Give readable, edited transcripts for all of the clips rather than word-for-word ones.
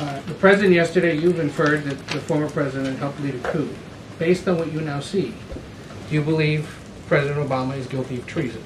The president yesterday, you've inferred that the former president helped lead a coup. Based on what you now see, do you believe President Obama is guilty of treason?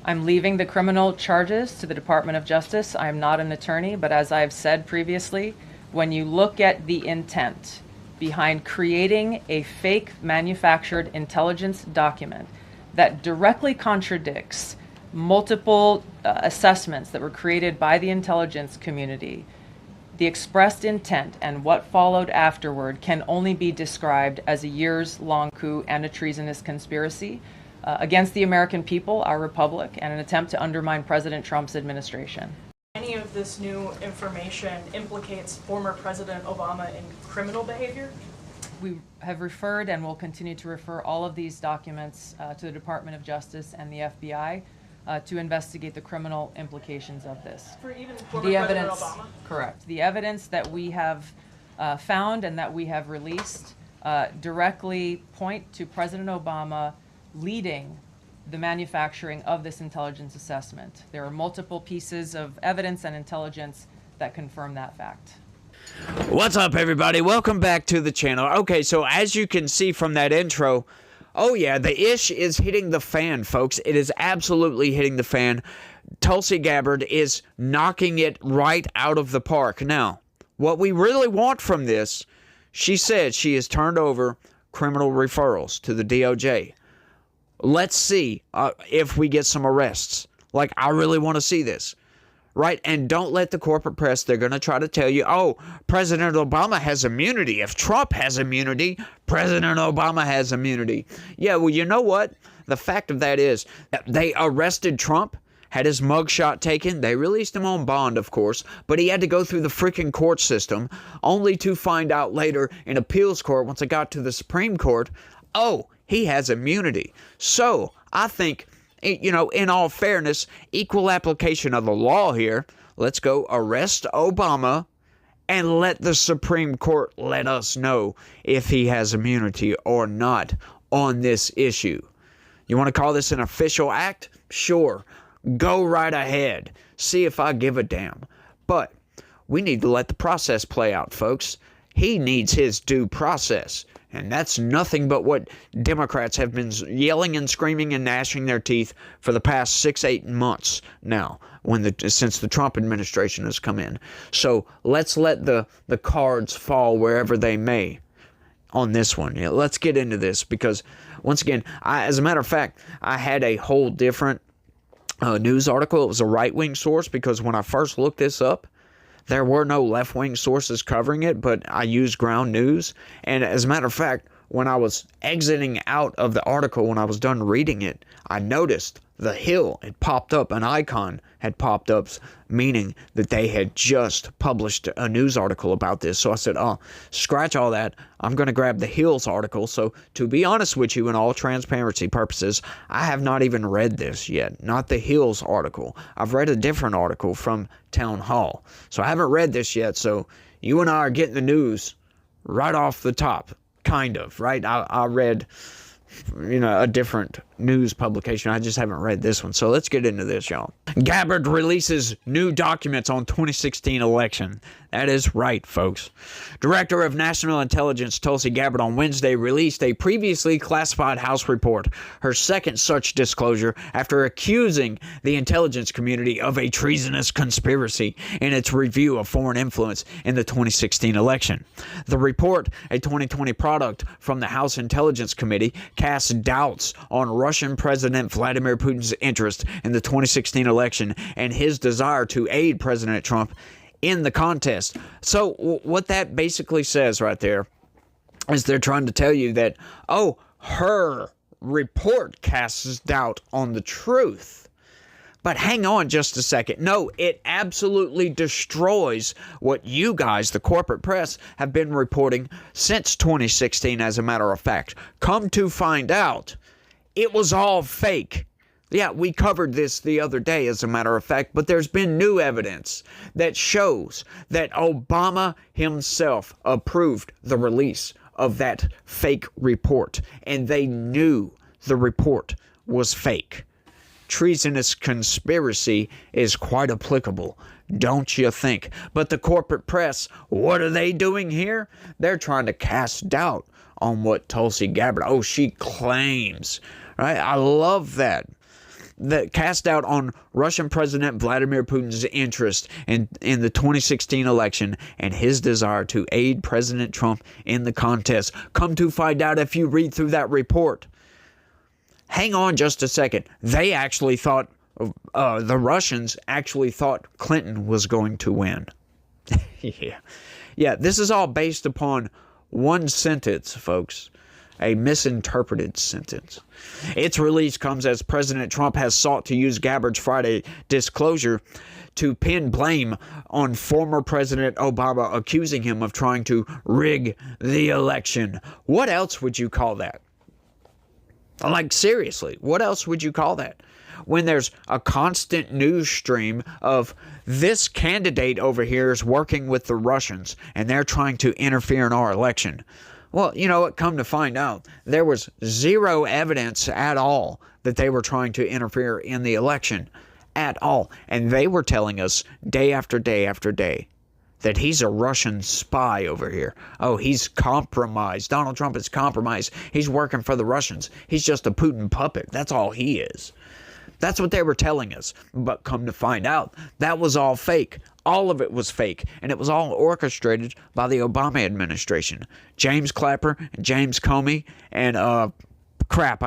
I'm leaving the criminal charges to the Department of Justice. I am not an attorney, but as I've said previously, when you look at the intent behind creating a fake manufactured intelligence document that directly contradicts multiple assessments that were created by the intelligence community, the expressed intent and what followed afterward can only be described as a years-long coup and a treasonous conspiracy against the American people, our republic, and an attempt to undermine President Trump's administration. Any of this new information implicates former President Obama in criminal behavior? We have referred and will continue to refer all of these documents to the Department of Justice and the FBI to investigate the criminal implications of this. For even former President Obama? Correct. The evidence that we have found and that we have released directly point to President Obama leading the manufacturing of this intelligence assessment. There are multiple pieces of evidence and intelligence that confirm that fact. What's up, everybody? Welcome back to the channel. Okay, so as you can see from that intro, oh yeah, the ish is hitting the fan, folks. It is absolutely hitting the fan. Tulsi Gabbard is knocking it right out of the park. Now, what we really want from this, she said she has turned over criminal referrals to the DOJ. Let's see if we get some arrests. Like, I really want to see this. Right? And don't let the corporate press, they're going to try to tell you, oh, President Obama has immunity. If Trump has immunity, President Obama has immunity. Yeah, well, you know what? The fact of that is, they arrested Trump, had his mugshot taken. They released him on bond, of course, but he had to go through the freaking court system, only to find out later in appeals court, once it got to the Supreme Court, oh, he has immunity. So, I think, you know, in all fairness, equal application of the law here. Let's go arrest Obama and let the Supreme Court let us know if he has immunity or not on this issue. You want to call this an official act? Sure. Go right ahead. See if I give a damn. But we need to let the process play out, folks. He needs his due process. And that's nothing but what Democrats have been yelling and screaming and gnashing their teeth for the past 6-8 months now, since the Trump administration has come in. So let's let the cards fall wherever they may on this one. Yeah, let's get into this because, once again, as a matter of fact, I had a whole different news article. It was a right-wing source because when I first looked this up, there were no left-wing sources covering it, but I used Ground News. And as a matter of fact, when I was exiting out of the article, when I was done reading it, I noticed The Hill had popped up, an icon had popped up, meaning that they had just published a news article about this. So I said, oh, scratch all that. I'm going to grab The Hill's article. So to be honest with you, in all transparency purposes, I have not even read this yet. Not The Hill's article. I've read a different article from Town Hall. So I haven't read this yet. So you and I are getting the news right off the top, kind of, right? I read, you know, a different news publication. I just haven't read this one. So let's get into this, y'all. Gabbard releases new documents on 2016 election. That is right, folks. Director of National Intelligence Tulsi Gabbard on Wednesday released a previously classified House report, her second such disclosure after accusing the intelligence community of a treasonous conspiracy in its review of foreign influence in the 2016 election. The report, a 2020 product from the House Intelligence Committee, casts doubts on Russian President Vladimir Putin's interest in the 2016 election and his desire to aid President Trump in the contest. So what that basically says right there is they're trying to tell you that, oh, her report casts doubt on the truth. But hang on just a second. No, it absolutely destroys what you guys, the corporate press, have been reporting since 2016, as a matter of fact. Come to find out, it was all fake. Yeah, we covered this the other day, as a matter of fact, but there's been new evidence that shows that Obama himself approved the release of that fake report, and they knew the report was fake. treasonous conspiracy is quite applicable, don't you think? But the corporate press, what are they doing here? They're trying to cast doubt on what Tulsi Gabbard, she claims, right? I love that. That cast doubt on Russian President Vladimir Putin's interest in the 2016 election and his desire to aid President Trump in the contest. Come to find out if you read through that report. Hang on just a second. They actually thought, the Russians actually thought Clinton was going to win. Yeah, this is all based upon one sentence, folks. A misinterpreted sentence. Its release comes as President Trump has sought to use Gabbard's Friday disclosure to pin blame on former President Obama, accusing him of trying to rig the election. What else would you call that? Like, seriously, what else would you call that? When there's a constant news stream of this candidate over here is working with the Russians and they're trying to interfere in our election. Well, you know what? Come to find out, there was zero evidence at all that they were trying to interfere in the election at all. And they were telling us day after day after day that he's a Russian spy over here. Oh, he's compromised. Donald Trump is compromised. He's working for the Russians. He's just a Putin puppet. That's all he is. That's what they were telling us. But come to find out, that was all fake. All of it was fake. And it was all orchestrated by the Obama administration. James Clapper and James Comey and, I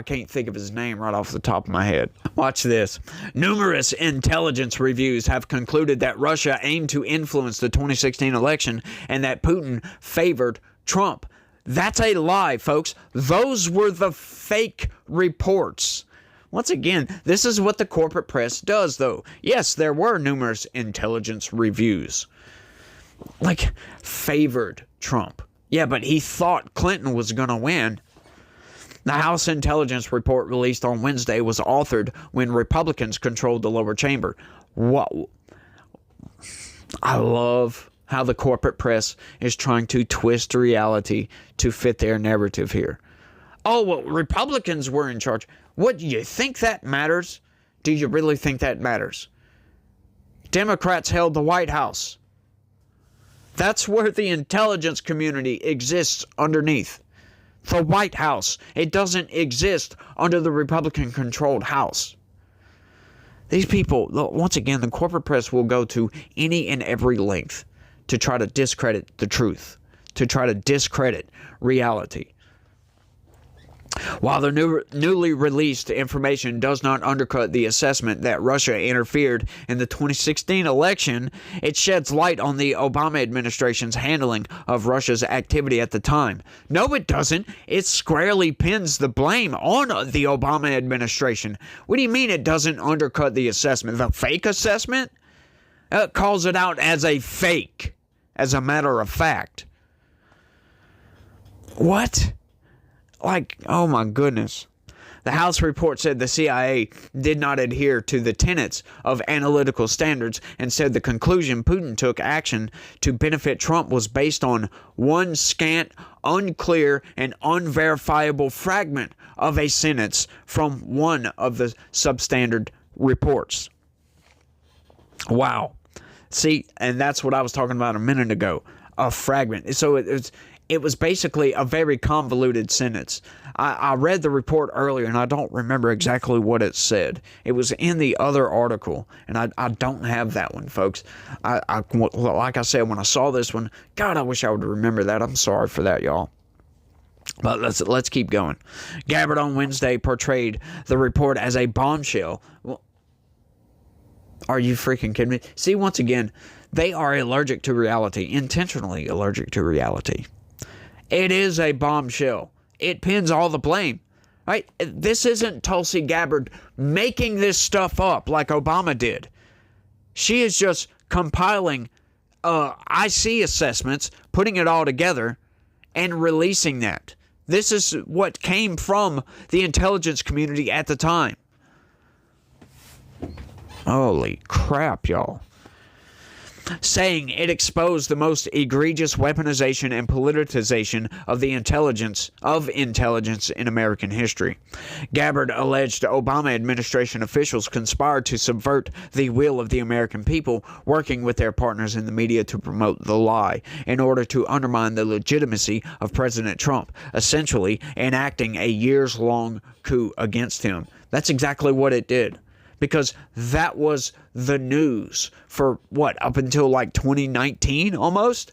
can't think of his name right off the top of my head. Watch this. Numerous intelligence reviews have concluded that Russia aimed to influence the 2016 election and that Putin favored Trump. That's a lie, folks. Those were the fake reports. Once again, this is what the corporate press does, though. Yes, there were numerous intelligence reviews. Like, favored Trump. Yeah, but he thought Clinton was going to win. The House Intelligence Report released on Wednesday was authored when Republicans controlled the lower chamber. What? I love how the corporate press is trying to twist reality to fit their narrative here. Oh, well, Republicans were in charge. What, do you think that matters? Do you really think that matters? Democrats held the White House. That's where the intelligence community exists underneath. The White House. It doesn't exist under the Republican-controlled House. These people, once again, the corporate press will go to any and every length to try to discredit the truth, to try to discredit reality. While the newly released information does not undercut the assessment that Russia interfered in the 2016 election, it sheds light on the Obama administration's handling of Russia's activity at the time. No, it doesn't. It squarely pins the blame on the Obama administration. What do you mean it doesn't undercut the assessment? The fake assessment? It calls it out as a fake, as a matter of fact. What? Like, oh my goodness. The House report said the CIA did not adhere to the tenets of analytical standards and said the conclusion Putin took action to benefit Trump was based on one scant, unclear, and unverifiable fragment of a sentence from one of the substandard reports. Wow. See, and that's what I was talking about a minute ago. A fragment. So it was basically a very convoluted sentence. I read the report earlier, and I don't remember exactly what it said. It was in the other article, and I don't have that one, folks. Like I said, when I saw this one, God, I wish I would remember that. I'm sorry for that, y'all. But let's keep going. Gabbard on Wednesday portrayed the report as a bombshell. Well, are you freaking kidding me? See, once again, they are allergic to reality, intentionally allergic to reality. It is a bombshell. It pins all the blame. Right? This isn't Tulsi Gabbard making this stuff up like Obama did. She is just compiling IC assessments, putting it all together, and releasing that. This is what came from the intelligence community at the time. Holy crap, y'all. saying it exposed the most egregious weaponization and politicization of the intelligence in American history. Gabbard alleged Obama administration officials conspired to subvert the will of the American people, working with their partners in the media to promote the lie in order to undermine the legitimacy of President Trump, essentially enacting a years-long coup against him. That's exactly what it did. Because that was the news for what, up until like 2019 almost?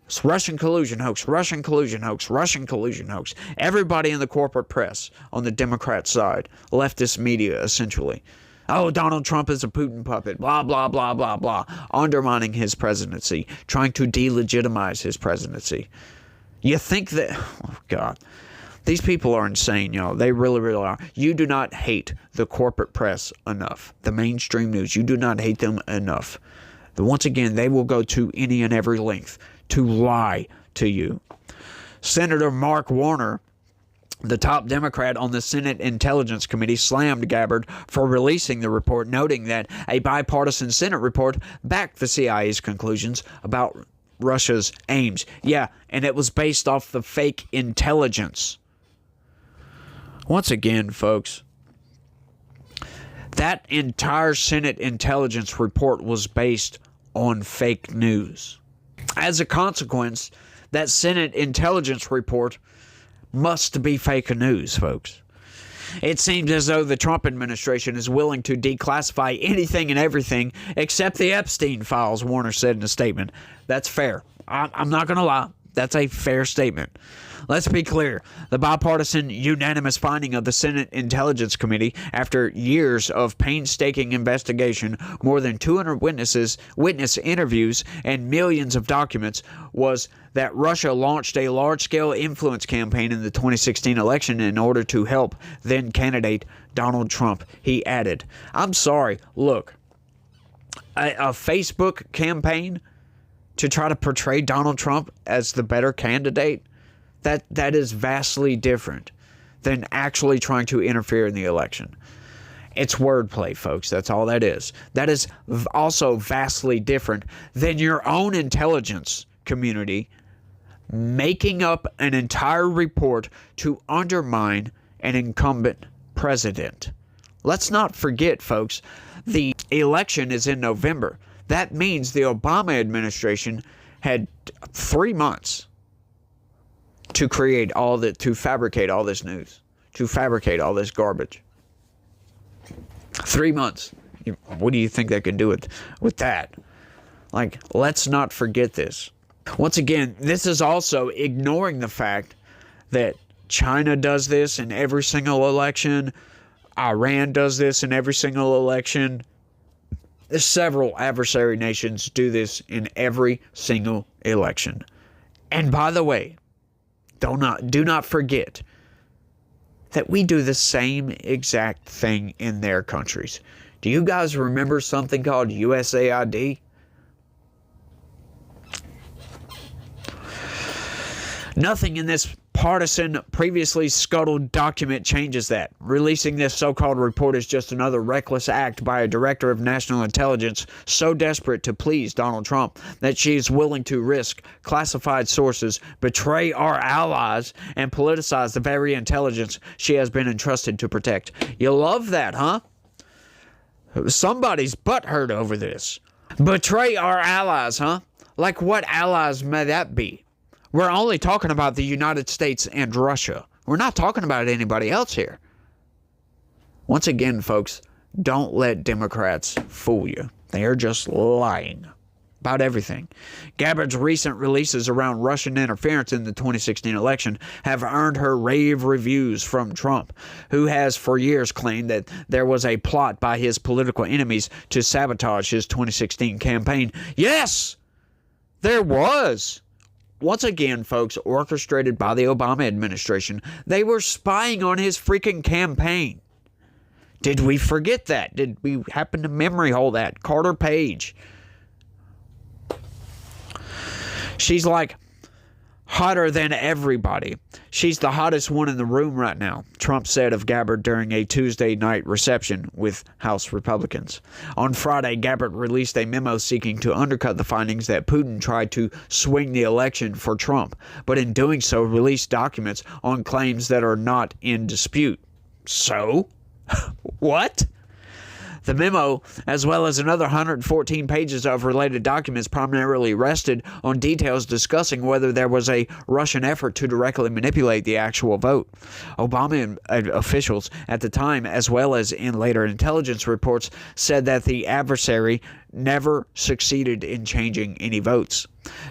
It's Russian collusion hoax, Russian collusion hoax, Russian collusion hoax. Everybody in the corporate press on the Democrat side, leftist media essentially. Oh, Donald Trump is a Putin puppet, blah, blah, blah, blah, blah. Undermining his presidency, trying to delegitimize his presidency. You think that, oh God. These people are insane, y'all. They really, really are. You do not hate the corporate press enough. The mainstream news, you do not hate them enough. Once again, they will go to any and every length to lie to you. Senator Mark Warner, the top Democrat on the Senate Intelligence Committee, slammed Gabbard for releasing the report, noting that a bipartisan Senate report backed the CIA's conclusions about Russia's aims. Yeah, and it was based off the fake intelligence. Once again, folks, that entire Senate intelligence report was based on fake news. As a consequence, that Senate intelligence report must be fake news, folks. It seems as though the Trump administration is willing to declassify anything and everything except the Epstein files, Warner said in a statement. That's fair. I'm not going to lie. That's a fair statement. Let's be clear. The bipartisan unanimous finding of the Senate Intelligence Committee, after years of painstaking investigation, more than 200 witness interviews, and millions of documents, was that Russia launched a large-scale influence campaign in the 2016 election in order to help then-candidate Donald Trump. He added, I'm sorry, look, a Facebook campaign to try to portray Donald Trump as the better candidate, that is vastly different than actually trying to interfere in the election. It's wordplay, folks. That's all that is. That is also vastly different than your own intelligence community making up an entire report to undermine an incumbent president. Let's not forget, folks, the election is in November. That means the Obama administration had 3 months to fabricate all this news, to fabricate all this garbage. 3 months. What do you think they can do with that? Like, let's not forget this. Once again, this is also ignoring the fact that China does this in every single election. Iran does this in every single election. Several adversary nations do this in every single election. And by the way, do not forget that we do the same exact thing in their countries. Do you guys remember something called USAID? Nothing in this partisan, previously scuttled document changes that. Releasing this so-called report is just another reckless act by a director of national intelligence so desperate to please Donald Trump that she is willing to risk classified sources, betray our allies, and politicize the very intelligence she has been entrusted to protect. You love that, huh? Somebody's butthurt over this. Betray our allies, huh? Like what allies may that be? We're only talking about the United States and Russia. We're not talking about anybody else here. Once again, folks, don't let Democrats fool you. They are just lying about everything. Gabbard's recent releases around Russian interference in the 2016 election have earned her rave reviews from Trump, who has for years claimed that there was a plot by his political enemies to sabotage his 2016 campaign. Yes, there was. Once again, folks, orchestrated by the Obama administration, they were spying on his freaking campaign. Did we forget that? Did we happen to memory hole that? Carter Page. She's like hotter than everybody. She's the hottest one in the room right now, Trump said of Gabbard during a Tuesday night reception with House Republicans. On Friday, Gabbard released a memo seeking to undercut the findings that Putin tried to swing the election for Trump, but in doing so released documents on claims that are not in dispute. So? What? The memo, as well as another 114 pages of related documents, primarily rested on details discussing whether there was a Russian effort to directly manipulate the actual vote. Obama officials at the time, as well as in later intelligence reports, said that the adversary never succeeded in changing any votes.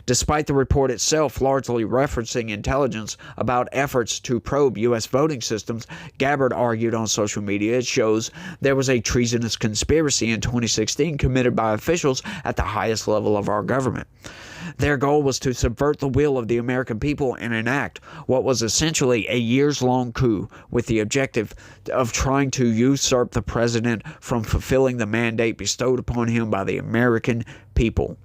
Despite the report itself largely referencing intelligence about efforts to probe U.S. voting systems, Gabbard argued on social media it shows there was a treasonous conspiracy in 2016 committed by officials at the highest level of our government. Their goal was to subvert the will of the American people and enact what was essentially a years-long coup with the objective of trying to usurp the president from fulfilling the mandate bestowed upon him by the American people.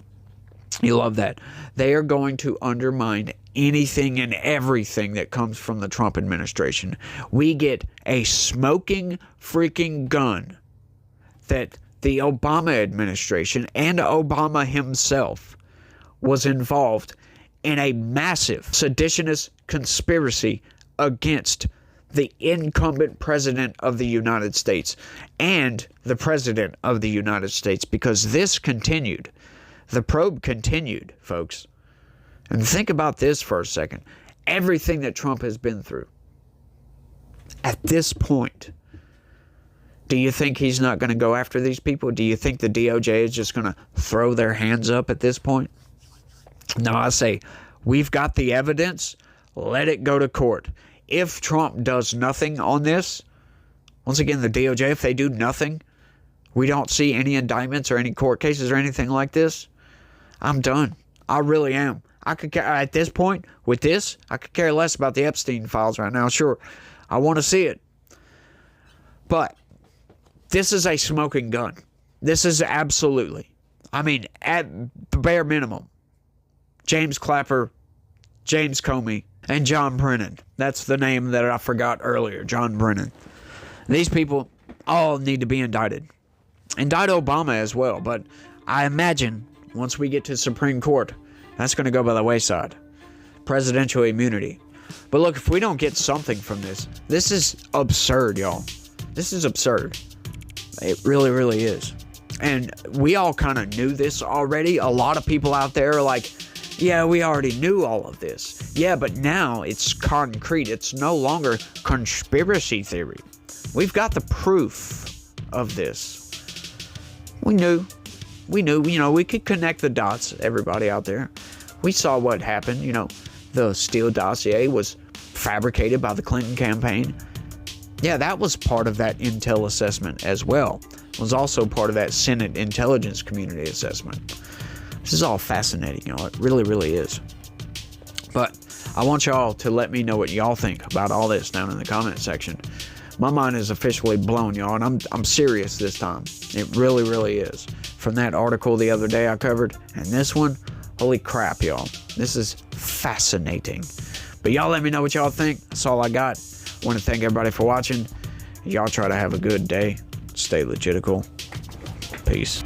You love that. They are going to undermine anything and everything that comes from the Trump administration. We get a smoking freaking gun that the Obama administration and Obama himself was involved in a massive seditionist conspiracy against the incumbent president of the United States and the president of the United States, because this continued. The probe continued, folks. And think about this for a second. Everything that Trump has been through. At this point, do you think he's not going to go after these people? Do you think the DOJ is just going to throw their hands up at this point? No, I say, we've got the evidence. Let it go to court. If Trump does nothing on this, once again, the DOJ, if they do nothing, we don't see any indictments or any court cases or anything like this, I'm done. I really am. I could at this point, with this, I could care less about the Epstein files right now. Sure, I want to see it. But this is a smoking gun. This is absolutely, I mean, at the bare minimum, James Clapper, James Comey, and John Brennan. That's the name that I forgot earlier, John Brennan. These people all need to be indicted. Indict Obama as well, but I imagine once we get to Supreme Court, that's going to go by the wayside. Presidential immunity. But look, if we don't get something from this, this is absurd, y'all. This is absurd. It really, really is. And we all kind of knew this already. A lot of people out there are like, yeah, we already knew all of this. Yeah, but now it's concrete. It's no longer conspiracy theory. We've got the proof of this. We knew, we could connect the dots, everybody out there. We saw what happened, the Steele dossier was fabricated by the Clinton campaign. Yeah, that was part of that intel assessment as well. It was also part of that Senate Intelligence Community assessment. This is all fascinating, y'all. It really, really is. But I want y'all to let me know what y'all think about all this down in the comment section. My mind is officially blown, y'all, and I'm serious this time. It really, really is. From that article the other day I covered, and this one, holy crap, y'all. This is fascinating. But y'all let me know what y'all think. That's all I got. I want to thank everybody for watching. Y'all try to have a good day. Stay legitical. Peace.